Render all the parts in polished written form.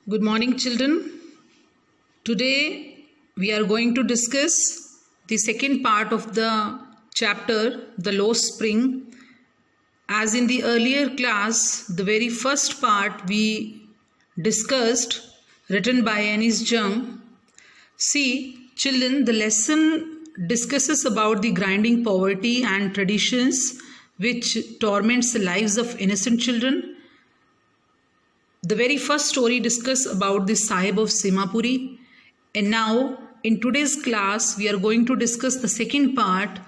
Good morning, children. Today we are going to discuss the second part of the chapter, The Lost Spring. As in the earlier class, the very first part we discussed, written by Anis Jung. See, children, the lesson discusses about the grinding poverty and traditions which torments the lives of innocent children. The very first story discussed about the Sahib of Simapuri, and now in today's class we are going to discuss the second part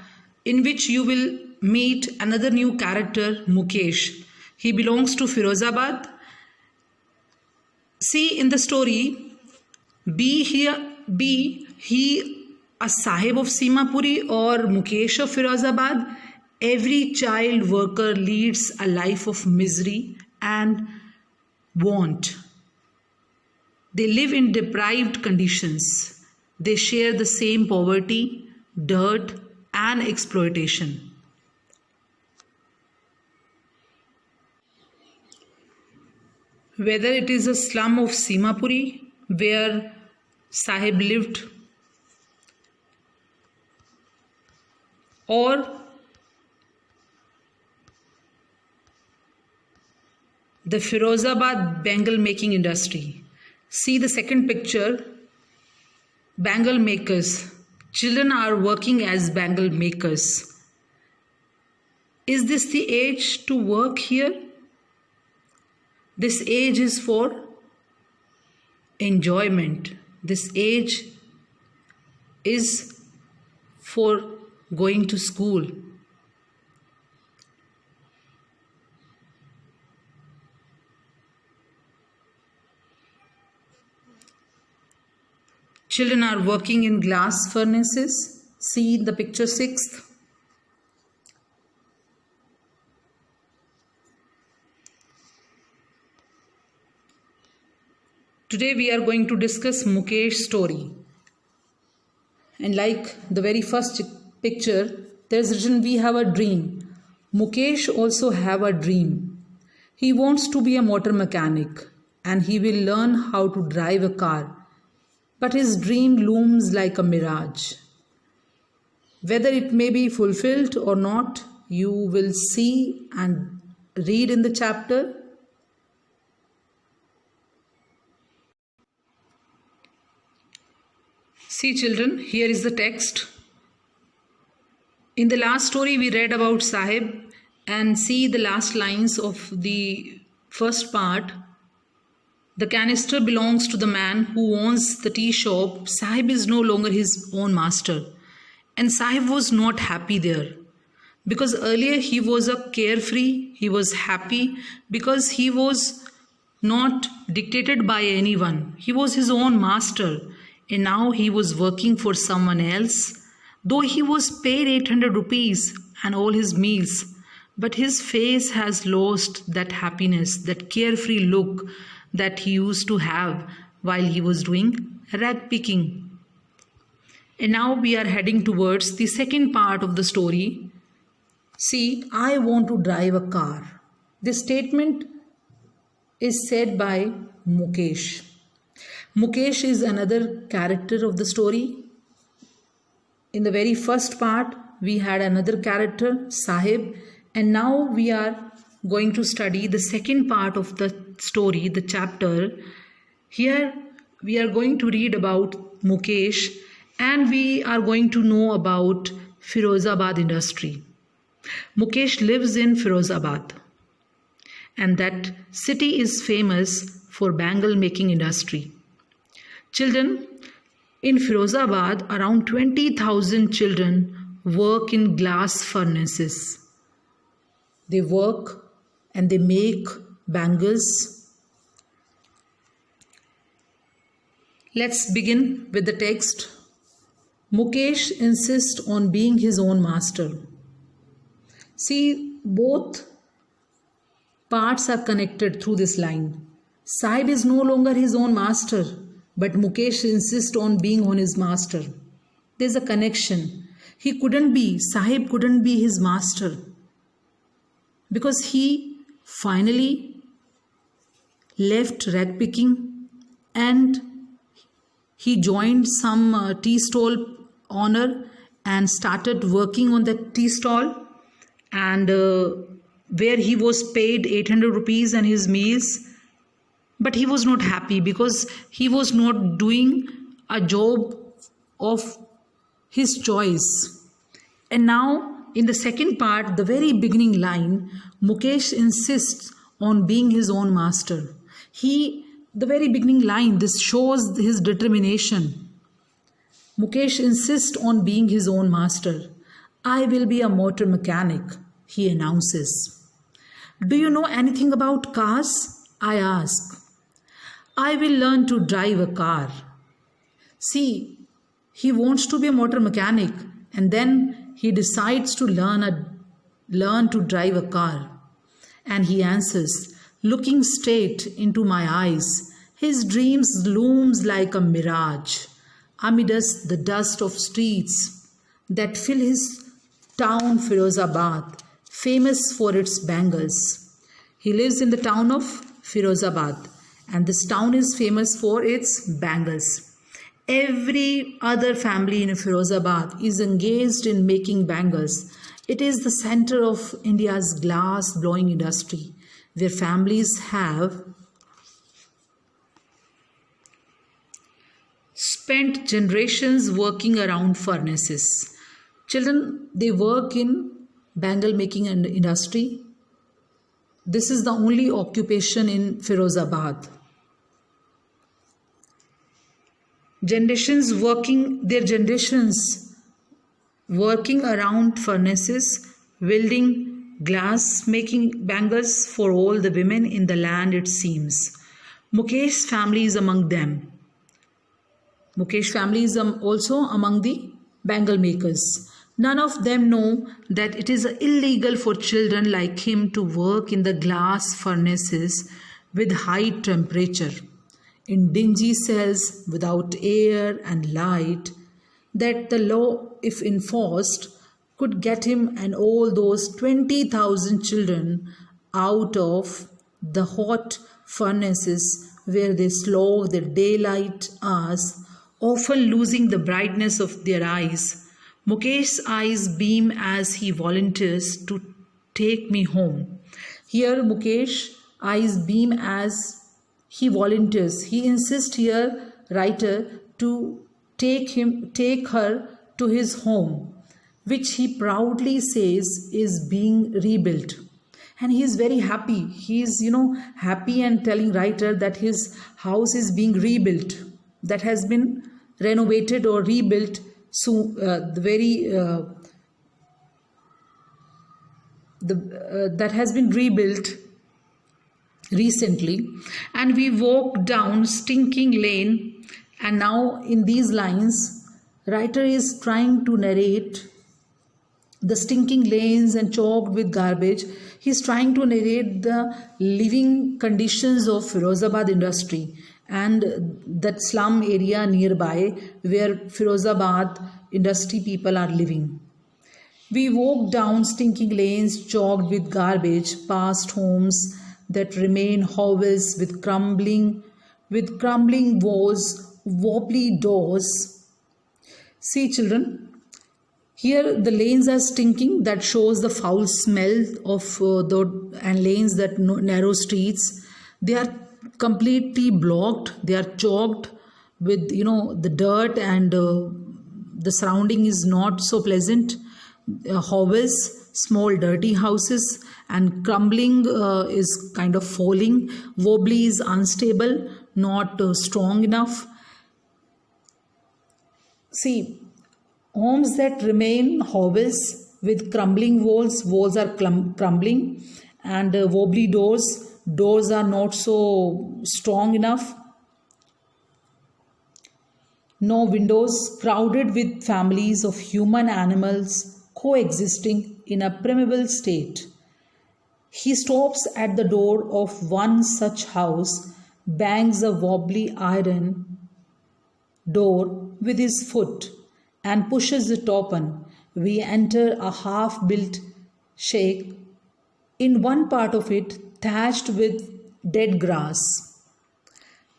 in which you will meet another new character, Mukesh. He belongs to Firozabad. See in the story, be he a Sahib of Simapuri or Mukesh of Firozabad, every child worker leads a life of misery and want. They live in deprived conditions. They share the same poverty, dirt, and exploitation. Whether it is a slum of Simapuri where Sahib lived, or the Firozabad bangle making industry. See the second picture, bangle makers. Children are working as bangle makers. Is this the age to work here? This age is for enjoyment. This age is for going to school. Children are working in glass furnaces. See the picture 6th. Today we are going to discuss Mukesh's story. And like the very first picture, there is written, we have a dream. Mukesh also have a dream. He wants to be a motor mechanic and he will learn how to drive a car. But his dream looms like a mirage. Whether it may be fulfilled or not, you will see and read in the chapter. See children, here is the text. In the last story we read about Sahib, and see the last lines of the first part. The canister belongs to the man who owns the tea shop. Sahib is no longer his own master. And Sahib was not happy there. Because earlier he was a carefree, he was happy because he was not dictated by anyone. He was his own master. And now he was working for someone else. Though he was paid 800 rupees and all his meals. But his face has lost that happiness, that carefree look that he used to have while he was doing rag picking. And now we are heading towards the second part of the story. See, I want to drive a car. This statement is said by Mukesh. Mukesh is another character of the story. In the very first part, we had another character, Sahib, and now we are going to study the second part of the story, the chapter. Here we are going to read about Mukesh and we are going to know about Firozabad industry. Mukesh lives in Firozabad and that city is famous for bangle making industry. Children, in Firozabad around 20,000 children work in glass furnaces. They work and they make bangles. Let's begin with the text. Mukesh insists on being his own master. See, both parts are connected through this line. Sahib is no longer his own master, but Mukesh insists on being on his master. There's a connection. Sahib couldn't be his master because he finally left rag picking and he joined some tea stall owner and started working on the tea stall, and where he was paid 800 rupees and his meals. But he was not happy because he was not doing a job of his choice. And now, in the second part, the very beginning line, Mukesh insists on being his own master. The very beginning line, this shows his determination. Mukesh insists on being his own master. I will be a motor mechanic, he announces. Do you know anything about cars? I ask. I will learn to drive a car. See, he wants to be a motor mechanic, and then he decides to learn to drive a car. And he answers, looking straight into my eyes, his dreams looms like a mirage amidst the dust of streets that fill his town Firozabad, famous for its bangles. He lives in the town of Firozabad, and this town is famous for its bangles. Every other family in Firozabad is engaged in making bangles. It is the center of India's glass blowing industry, where families have spent generations working around furnaces. Children, they work in bangle making industry. This is the only occupation in Firozabad. Generations working around furnaces, welding glass, making bangles for all the women in the land, it seems. Mukesh's family is among them. Mukesh family is also among the bangle makers. None of them know that it is illegal for children like him to work in the glass furnaces with high temperature, in dingy cells without air and light, that the law, if enforced, could get him and all those 20,000 children out of the hot furnaces where they slog their daylight hours, often losing the brightness of their eyes. Mukesh's eyes beam as he volunteers to take me home. Here Mukesh eyes beam as he volunteers. He insists here, writer, to take her to his home, which he proudly says is being rebuilt. And he is very happy. He is, happy and telling writer that his house is being rebuilt, that has been renovated or rebuilt. So that has been rebuilt recently. And we walk down Stinking Lane, and now in these lines, writer is trying to narrate the stinking lanes and choked with garbage. He's trying to narrate the living conditions of Firozabad industry and that slum area nearby where Firozabad industry people are living. We walk down stinking lanes choked with garbage, past homes that remain hovels with crumbling walls, wobbly doors. See, children, here the lanes are stinking. That shows the foul smell of and lanes, that narrow streets. They are completely blocked. They are choked with the dirt, and the surrounding is not so pleasant. Hovels, small dirty houses, and crumbling is kind of falling. Wobbly is unstable, not strong enough. See, homes that remain hovels with crumbling walls are crumbling, and wobbly doors are not so strong enough. No windows, crowded with families of human animals coexisting in a primeval state. He stops at the door of one such house, bangs a wobbly iron door with his foot, and pushes it open. We enter a half-built shack, in one part of it thatched with dead grass.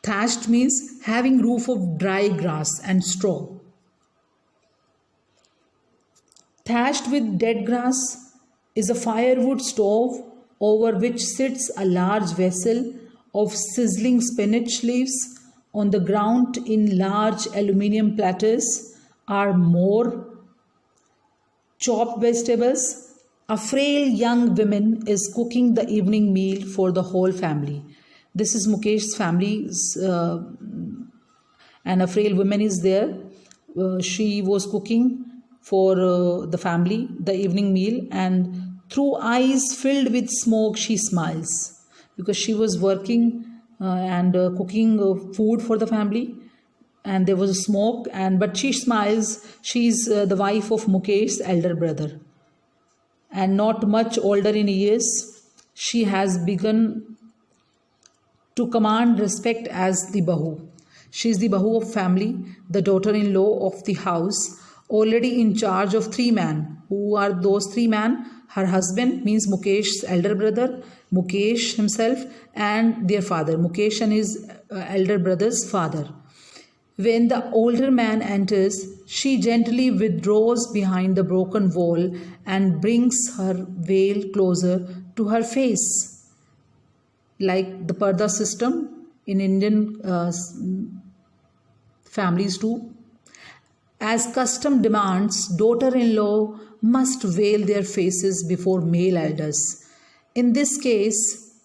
Thatched means having roof of dry grass and straw. Thatched with dead grass is a firewood stove over which sits a large vessel of sizzling spinach leaves. On the ground in large aluminium platters are more chopped vegetables. A frail young woman is cooking the evening meal for the whole family. This is Mukesh's family, and a frail woman is there. She was cooking for the family the evening meal, and through eyes filled with smoke she smiles because she was working and cooking food for the family, and there was a smoke, and but she smiles. She's the wife of Mukesh's elder brother and not much older in years. She has begun to command respect as the Bahu. She is the Bahu of family, the daughter-in-law of the house, already in charge of 3 men. Who are those 3 men? Her husband means Mukesh's elder brother, Mukesh himself, and their father, Mukesh and his elder brother's father. When the older man enters, she gently withdraws behind the broken wall and brings her veil closer to her face. Like the parda system in Indian families too. As custom demands, daughter-in-law must veil their faces before male elders. In this case,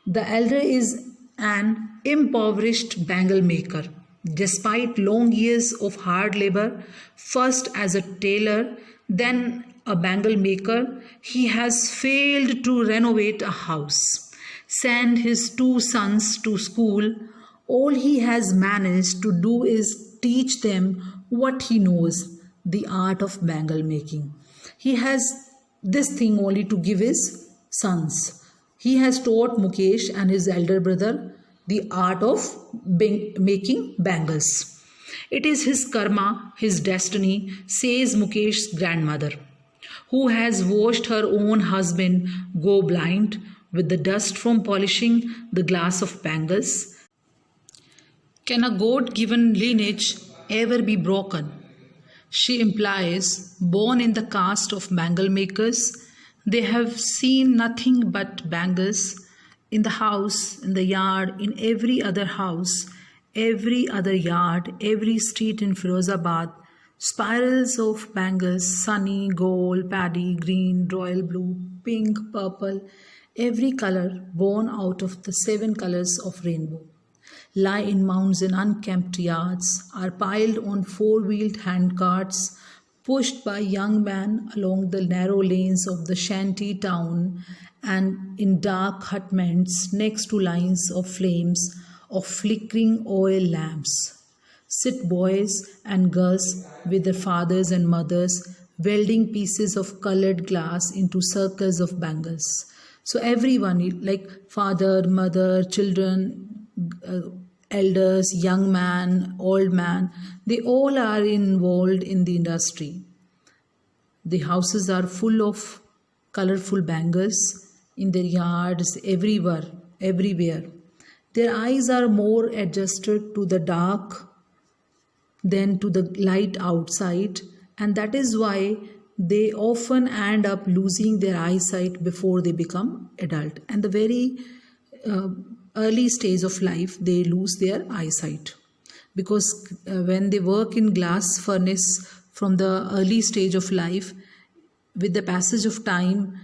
the elder is an impoverished bangle maker. Despite long years of hard labor, first as a tailor, then a bangle maker, he has failed to renovate a house, send his 2 sons to school. All he has managed to do is teach them what he knows, the art of bangle making. He has this thing only to give his sons. He has taught Mukesh and his elder brother the art of making bangles. It is his karma, his destiny, says Mukesh's grandmother, who has watched her own husband go blind with the dust from polishing the glass of bangles. Can a God-given lineage ever be broken? She implies, born in the caste of bangle makers, they have seen nothing but bangles in the house, in the yard, in every other house, every other yard, every street in Firozabad. Spirals of bangles, sunny, gold, paddy, green, royal blue, pink, purple, every color born out of the 7 colors of rainbow, lie in mounds in unkempt yards, are piled on 4-wheeled handcarts, pushed by young men along the narrow lanes of the shanty town, and in dark hutments next to lines of flames of flickering oil lamps sit boys and girls with their fathers and mothers, welding pieces of colored glass into circles of bangles. So everyone, like father, mother, children, elders, young man, old man, they all are involved in the industry. The houses are full of colorful bangles in their yards, everywhere. Their eyes are more adjusted to the dark than to the light outside, and that is why they often end up losing their eyesight before they become adult. And the very early stage of life, they lose their eyesight, because when they work in glass furnace from the early stage of life, with the passage of time,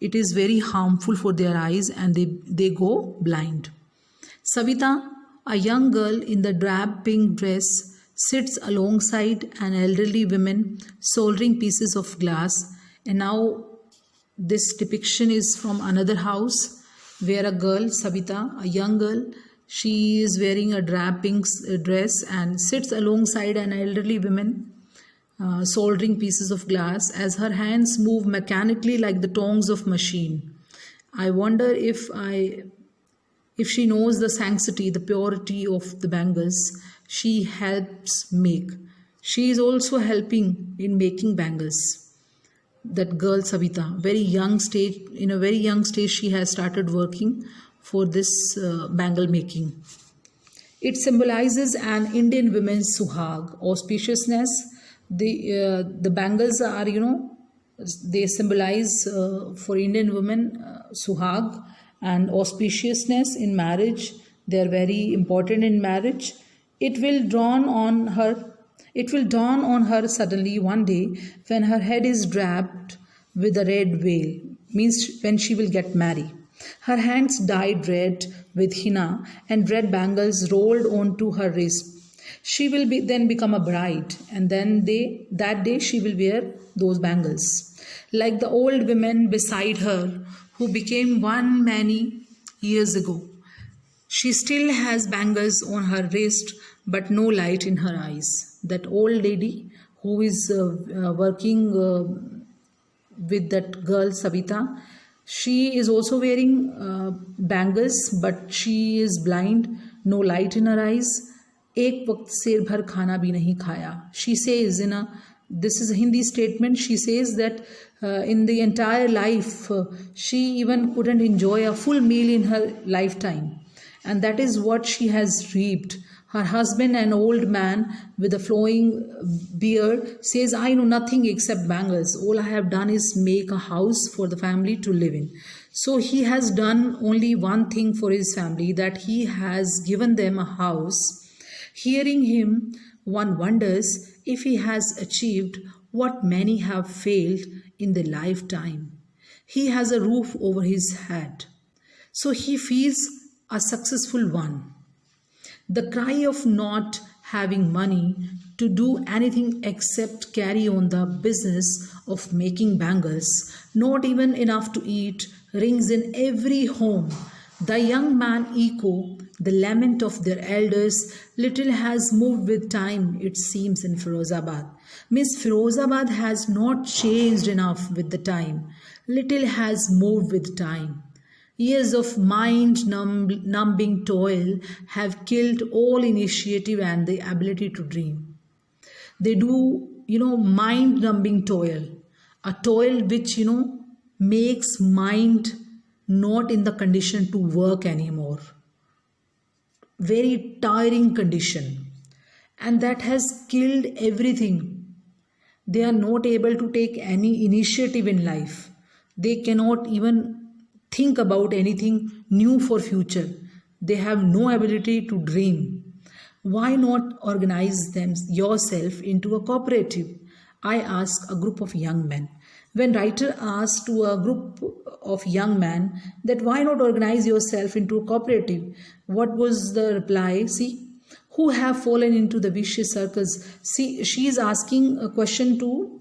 it is very harmful for their eyes and they go blind. Savita, a young girl in the drab pink dress, sits alongside an elderly woman soldering pieces of glass. And now this depiction is from another house where a girl, Savita, a young girl, she is wearing a drab pink dress and sits alongside an elderly woman soldering pieces of glass as her hands move mechanically like the tongs of machine. I wonder if she knows the sanctity, the purity of the bangles she helps make. She is also helping in making bangles. That girl Savita, in a very young stage, she has started working for this bangle making. It symbolizes an Indian woman's suhag, auspiciousness. The bangles are, they symbolize for Indian women suhag and auspiciousness in marriage. They are very important in marriage. It will dawn on her. It will dawn on her suddenly one day when her head is draped with a red veil, means when she will get married. Her hands dyed red with henna and red bangles rolled onto her wrist. She will then become a bride, and then that day she will wear those bangles. Like the old women beside her who became one many years ago. She still has bangles on her wrist but no light in her eyes. That old lady who is working with that girl Savita, she is also wearing bangles but she is blind, no light in her eyes. एक वक्त शेर भर खाना भी नहीं खाया. She says this is a Hindi statement. She says that in the entire life she even couldn't enjoy a full meal in her lifetime, and that is what she has reaped. Her husband, an old man with a flowing beard, says, I know nothing except bangles. All I have done is make a house for the family to live in. So he has done only one thing for his family, that he has given them a house. Hearing him, one wonders if he has achieved what many have failed in their lifetime. He has a roof over his head. So he feels a successful one. The cry of not having money to do anything except carry on the business of making bangles, not even enough to eat, rings in every home. The young man echo the lament of their elders. Little has moved with time, it seems, in Firozabad. Miss Firozabad has not changed enough with the time. Little has moved with time. Years of mind-numbing toil have killed all initiative and the ability to dream. They do, mind-numbing toil. A toil which, makes mind not in the condition to work anymore. Very tiring condition. And that has killed everything. They are not able to take any initiative in life. They cannot even think about anything new for future. They have no ability to dream. Why not organize yourself into a cooperative? I ask a group of young men. When writer asked to a group of young men that why not organize yourself into a cooperative, what was the reply? See, who have fallen into the vicious circles. See, she is asking a question to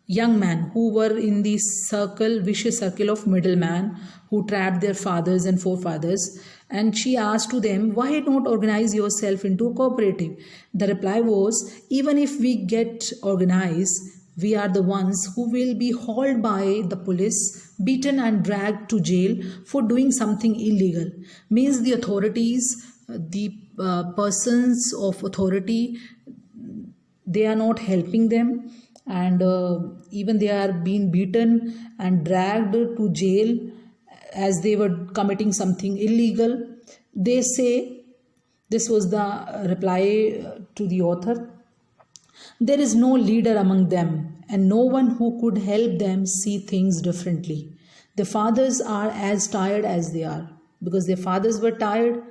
young men who were in the vicious circle of middlemen who trapped their fathers and forefathers, and she asked to them, why not organize yourself into a cooperative? The reply was, even if we get organized, we are the ones who will be hauled by the police, beaten and dragged to jail for doing something illegal. Means the authorities, the persons of authority, they are not helping them, and even they are being beaten and dragged to jail as they were committing something illegal. They say, this was the reply to the author, there is no leader among them and no one who could help them see things differently. The fathers are as tired as they are, because their fathers were tired.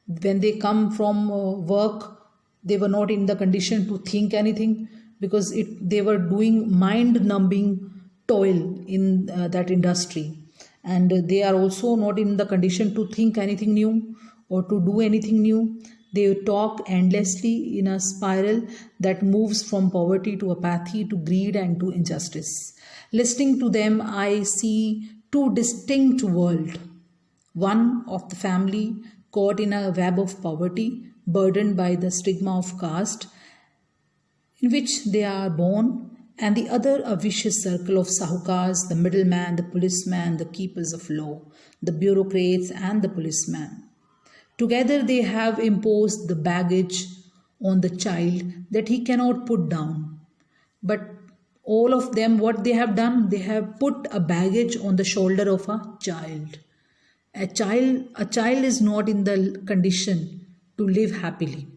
When they come from work, they were not in the condition to think anything, because they were doing mind-numbing toil in that industry. And they are also not in the condition to think anything new or to do anything new. They talk endlessly in a spiral that moves from poverty to apathy to greed and to injustice. Listening to them, I see two distinct worlds. One of the family caught in a web of poverty, burdened by the stigma of caste, in which they are born, and the other a vicious circle of sahukars, the middleman, the policeman, the keepers of law, the bureaucrats and the policeman. Together they have imposed the baggage on the child that he cannot put down. But all of them, what they have done, they have put a baggage on the shoulder of a child. A child is not in the condition to live happily.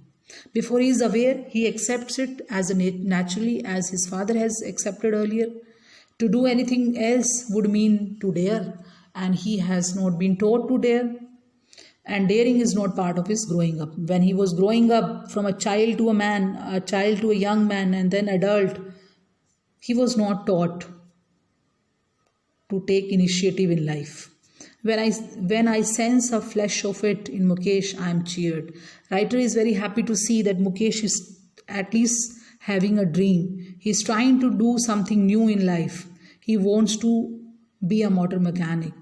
Before he is aware, he accepts it as naturally as his father has accepted earlier. To do anything else would mean to dare, and he has not been taught to dare. And daring is not part of his growing up. When he was growing up from a child to a man, a child to a young man, and then adult, he was not taught to take initiative in life. When I sense a flash of it in Mukesh, I am cheered. Writer is very happy to see that Mukesh is at least having a dream. He is trying to do something new in life. He wants to be a motor mechanic.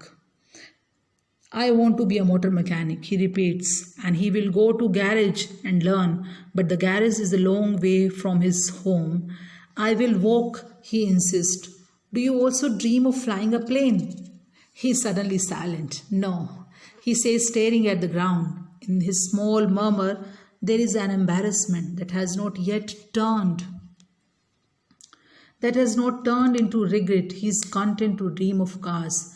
I want to be a motor mechanic, he repeats, and he will go to garage and learn, but the garage is a long way from his home. I will walk, he insists. Do you also dream of flying a plane? He is suddenly silent. No, he says, staring at the ground. In his small murmur, there is an embarrassment that has not turned into regret. He is content to dream of cars.